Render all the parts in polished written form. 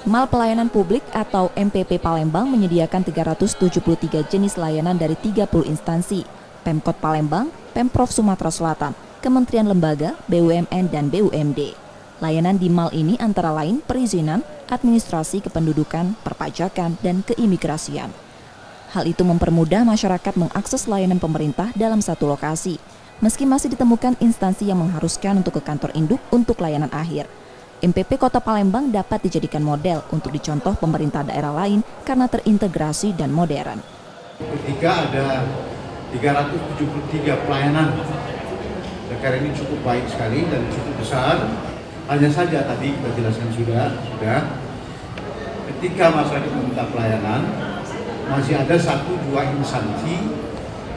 Mal Pelayanan Publik atau MPP Palembang menyediakan 373 jenis layanan dari 30 instansi, Pemkot Palembang, Pemprov Sumatera Selatan, Kementerian Lembaga, BUMN, dan BUMD. Layanan di mal ini antara lain perizinan, administrasi kependudukan, perpajakan, dan keimigrasian. Hal itu mempermudah masyarakat mengakses layanan pemerintah dalam satu lokasi, meski masih ditemukan instansi yang mengharuskan untuk ke kantor induk untuk layanan akhir. MPP Kota Palembang dapat dijadikan model untuk dicontoh pemerintah daerah lain karena terintegrasi dan modern. Ketika ada 373 pelayanan, negara ini cukup baik sekali dan cukup besar. Hanya saja tadi kita jelaskan sudah, ketika masyarakat meminta pelayanan, masih ada 1-2 instansi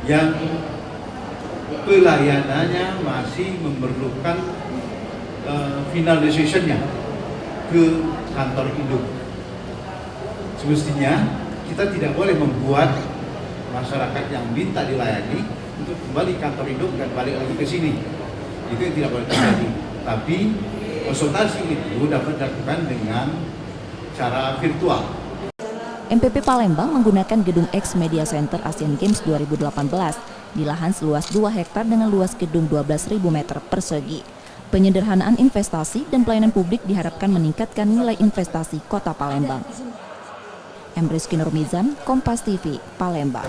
yang pelayanannya masih memerlukan final decision-nya ke kantor induk. Semestinya kita tidak boleh membuat masyarakat yang minta dilayani untuk kembali kantor induk dan balik lagi ke sini. Itu yang tidak boleh terjadi. Tapi konsultasi itu dapat dilakukan dengan cara virtual. MPP Palembang menggunakan gedung X Media Center Asian Games 2018 di lahan seluas 2 hektar dengan luas gedung 12.000 meter persegi. Penyederhanaan investasi dan pelayanan publik diharapkan meningkatkan nilai investasi Kota Palembang. Emriski Nurmizan, Kompas TV, Palembang.